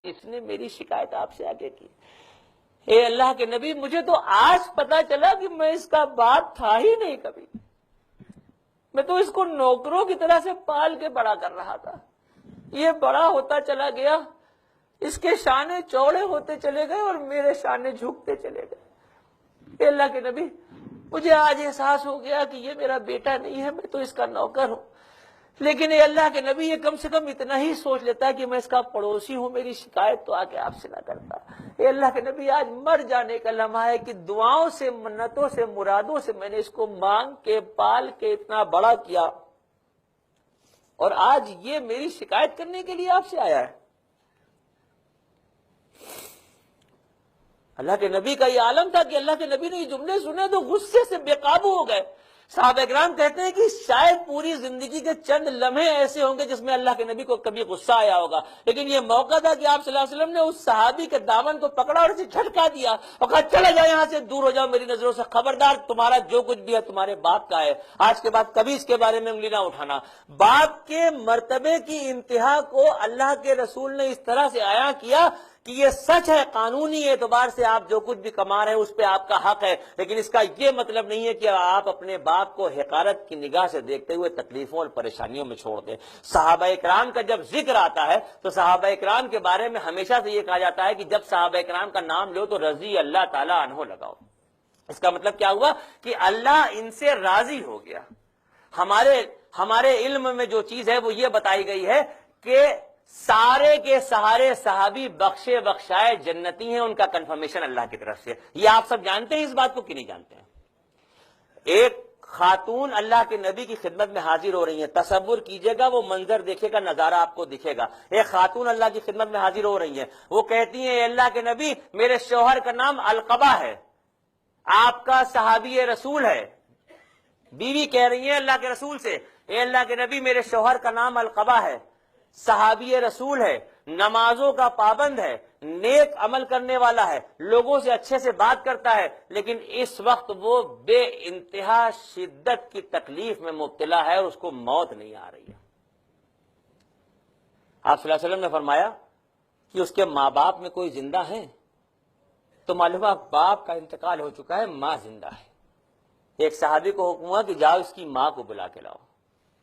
اس نے میری شکایت آپ سے آگے کی. اے اللہ کے نبی مجھے تو آج پتا چلا کہ میں اس کا باپ تھا ہی نہیں کبھی. میں تو اس کو نوکروں کی طرح سے پال کے بڑا کر رہا تھا. یہ بڑا ہوتا چلا گیا, اس کے شانے چوڑے ہوتے چلے گئے اور میرے شانے جھکتے چلے گئے. اے اللہ کے نبی مجھے آج احساس ہو گیا کہ یہ میرا بیٹا نہیں ہے, میں تو اس کا نوکر ہوں. لیکن اے اللہ کے نبی یہ کم سے کم اتنا ہی سوچ لیتا ہے کہ میں اس کا پڑوسی ہوں, میری شکایت تو آ کے آپ سے نہ کرتا. اے اللہ کے نبی آج مر جانے کا لمحہ ہے کہ دعاؤں سے, منتوں سے, مرادوں سے میں نے اس کو مانگ کے پال کے اتنا بڑا کیا, اور آج یہ میری شکایت کرنے کے لیے آپ سے آیا ہے. اللہ کے نبی کا یہ عالم تھا کہ اللہ کے نبی نے یہ جملے سنے تو غصے سے بے قابو ہو گئے. صحابہ کرام کہتے ہیں کہ شاید پوری زندگی کے چند لمحے ایسے ہوں گے جس میں اللہ کے نبی کو کبھی غصہ آیا ہوگا, لیکن یہ موقع تھا کہ آپ صلی اللہ علیہ وسلم نے اس صحابی کے دامن کو پکڑا اور اسے جھٹکا دیا اور کہا چلا جاؤ یہاں سے, دور ہو جاؤ میری نظروں سے, خبردار تمہارا جو کچھ بھی ہے تمہارے باپ کا ہے, آج کے بعد کبھی اس کے بارے میں انگلی نہ اٹھانا. باپ کے مرتبے کی انتہا کو اللہ کے رسول نے اس طرح سے عیاں کیا کہ یہ سچ ہے, قانونی اعتبار سے آپ جو کچھ بھی کما رہے ہیں اس پہ آپ کا حق ہے, لیکن اس کا یہ مطلب نہیں ہے کہ آپ اپنے باپ کو حقارت کی نگاہ سے دیکھتے ہوئے تکلیفوں اور پریشانیوں میں چھوڑ دیں. صحابہ اکرام کا جب ذکر آتا ہے تو صحابہ اکرام کے بارے میں ہمیشہ سے یہ کہا جاتا ہے کہ جب صحابہ اکرام کا نام لو تو رضی اللہ تعالی عنہ لگاؤ. اس کا مطلب کیا ہوا کہ اللہ ان سے راضی ہو گیا. ہمارے علم میں جو چیز ہے وہ یہ بتائی گئی ہے کہ سارے کے سہارے صحابی بخشے بخشائے جنتی ہیں, ان کا کنفرمیشن اللہ کی طرف سے. یہ آپ سب جانتے ہیں اس بات کو کہ نہیں جانتے ہیں؟ ایک خاتون اللہ کے نبی کی خدمت میں حاضر ہو رہی ہیں, تصور کیجئے گا, وہ منظر دیکھے گا, نظارہ آپ کو دکھے گا. ایک خاتون اللہ کی خدمت میں حاضر ہو رہی ہیں, وہ کہتی ہیں اے اللہ کے نبی میرے شوہر کا نام القبہ ہے, آپ کا صحابی رسول ہے. بیوی کہہ رہی ہیں اللہ کے رسول سے اے اللہ کے نبی میرے شوہر کا نام القبہ ہے, صحابی رسول ہے, نمازوں کا پابند ہے, نیک عمل کرنے والا ہے, لوگوں سے اچھے سے بات کرتا ہے, لیکن اس وقت وہ بے انتہا شدت کی تکلیف میں مبتلا ہے اور اس کو موت نہیں آ رہی ہے. آپ صلی اللہ علیہ وسلم نے فرمایا کہ اس کے ماں باپ میں کوئی زندہ ہے تو معلوم باپ کا انتقال ہو چکا ہے, ماں زندہ ہے. ایک صحابی کو حکم ہوا کہ جاؤ اس کی ماں کو بلا کے لاؤ.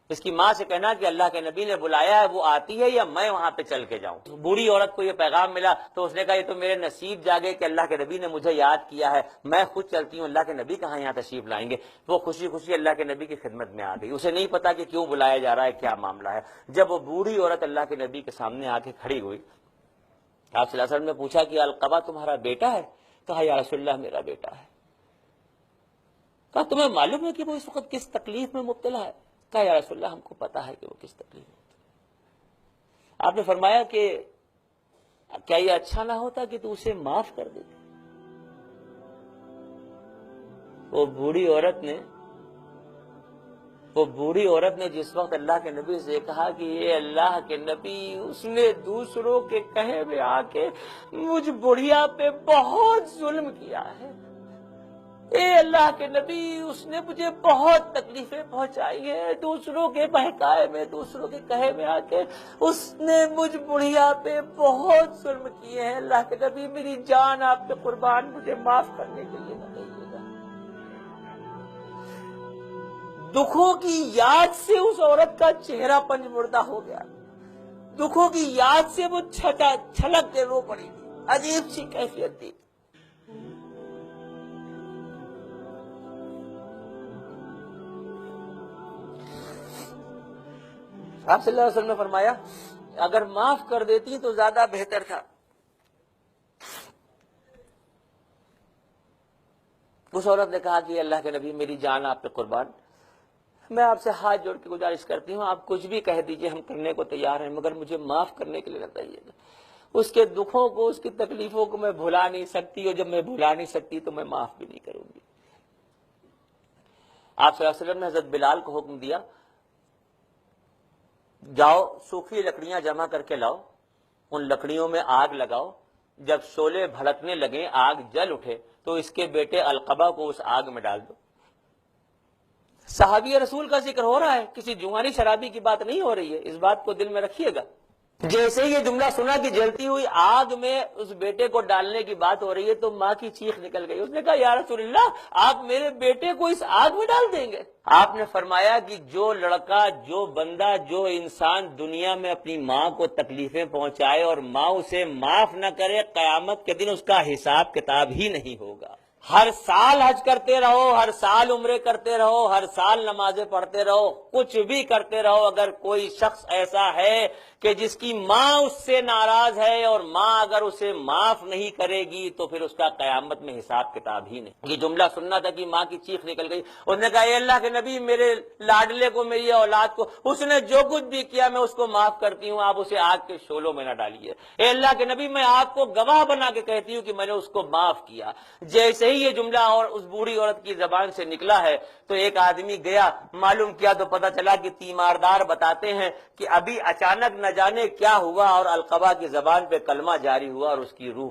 اس کی ماں سے کہنا کہ اللہ کے نبی نے بلایا ہے, وہ آتی ہے یا میں وہاں پہ چل کے جاؤں. بوڑھی عورت کو یہ پیغام ملا تو اس نے کہا یہ تو میرے نصیب جاگے کہ اللہ کے نبی نے مجھے یاد کیا ہے, میں خود چلتی ہوں, اللہ کے نبی کہاں یہاں تشریف لائیں گے. وہ خوشی خوشی اللہ کے نبی کی خدمت میں آ گئی. اسے نہیں پتا کہ کیوں بلایا جا رہا ہے, کیا معاملہ ہے. جب وہ بوڑھی عورت اللہ کے نبی کے سامنے آ کے کھڑی ہوئی, آپ صلی اللہ علیہ وسلم نے پوچھا کہ القبہ تمہارا بیٹا ہے؟ کہا یا رسول اللہ میرا بیٹا ہے. کہا تمہیں معلوم ہے کہ وہ اس وقت کس تکلیف میں مبتلا ہے؟ کہا یا رسول اللہ ہم کو پتا ہے کہ وہ کس تکلیف میں مبتلا. آپ نے فرمایا کہ کیا یہ اچھا نہ ہوتا کہ تو اسے معاف کر دیتی. وہ بوڑھی عورت نے جس وقت اللہ کے نبی سے کہا کہ یہ اللہ کے نبی اس نے دوسروں کے کہے میں آ کے مجھ بڑھیا پہ بہت ظلم کیا ہے, اے اللہ کے نبی اس نے مجھے بہت تکلیفیں پہنچائی ہیں, دوسروں کے بہکائے میں, دوسروں کے کہے میں آ کے اس نے مجھ بڑھیا پہ بہت ظلم کیے ہیں. اللہ کے نبی میری جان آپ پہ قربان, مجھے معاف کرنے کے لیے نہ کہیے گا. دکھوں کی یاد سے اس عورت کا چہرہ پنج مردہ ہو گیا, دکھوں کی یاد سے وہ چھلک کے رو پڑی تھی, عجیب سی کیفیت تھی. آپ صلی اللہ علیہ وسلم نے فرمایا اگر معاف کر دیتی تو زیادہ بہتر تھا. اس عورت نے کہا کہ اللہ کے نبی میری جان آپ پہ قربان, میں آپ سے ہاتھ جوڑ کے گزارش کرتی ہوں آپ کچھ بھی کہہ دیجئے ہم کرنے کو تیار ہیں, مگر مجھے معاف کرنے کے لیے نہ کہیے گا. اس کے دکھوں کو, اس کی تکلیفوں کو میں بھلا نہیں سکتی, اور جب میں بھلا نہیں سکتی تو میں معاف بھی نہیں کروں گی. آپ صلی اللہ علیہ وسلم نے حضرت بلال کو حکم دیا جاؤ سوکھی لکڑیاں جمع کر کے لاؤ, ان لکڑیوں میں آگ لگاؤ, جب شعلے بھڑکنے لگیں, آگ جل اٹھے تو اس کے بیٹے القبہ کو اس آگ میں ڈال دو. صحابی رسول کا ذکر ہو رہا ہے, کسی جوانی شرابی کی بات نہیں ہو رہی ہے, اس بات کو دل میں رکھیے گا. جیسے ہی یہ جملہ سنا کہ جلتی ہوئی آگ میں اس بیٹے کو ڈالنے کی بات ہو رہی ہے تو ماں کی چیخ نکل گئی. اس نے کہا یا رسول اللہ آپ میرے بیٹے کو اس آگ میں ڈال دیں گے؟ آپ نے فرمایا کہ جو لڑکا، جو بندہ، جو انسان دنیا میں اپنی ماں کو تکلیفیں پہنچائے اور ماں اسے معاف نہ کرے، قیامت کے دن اس کا حساب کتاب ہی نہیں ہوگا. ہر سال حج کرتے رہو، ہر سال عمرے کرتے رہو، ہر سال نمازیں پڑھتے رہو، کچھ بھی کرتے رہو، اگر کوئی شخص ایسا ہے کہ جس کی ماں اس سے ناراض ہے اور ماں اگر اسے معاف نہیں کرے گی تو پھر اس کا قیامت میں حساب کتاب ہی نہیں. یہ جملہ سننا تھا کہ ماں کی چیخ نکل گئی. اس نے کہا اے اللہ کے نبی، میرے لاڈلے کو، میری اولاد کو، اس نے جو کچھ بھی کیا میں اس کو معاف کرتی ہوں، آپ اسے آگ کے شعلوں میں نہ ڈالیے. اے اللہ کے نبی، میں آپ کو گواہ بنا کے کہتی ہوں کہ میں نے اس کو معاف کیا. جیسے ہی یہ جملہ اور اس بوڑھی عورت کی زبان سے نکلا ہے تو ایک آدمی گیا، معلوم کیا تو پتا چلا کہ تیماردار بتاتے ہیں کہ ابھی اچانک نہ جانے کیا ہوا اور القبہ کی زبان پہ کلمہ جاری ہوا اور اس کی روح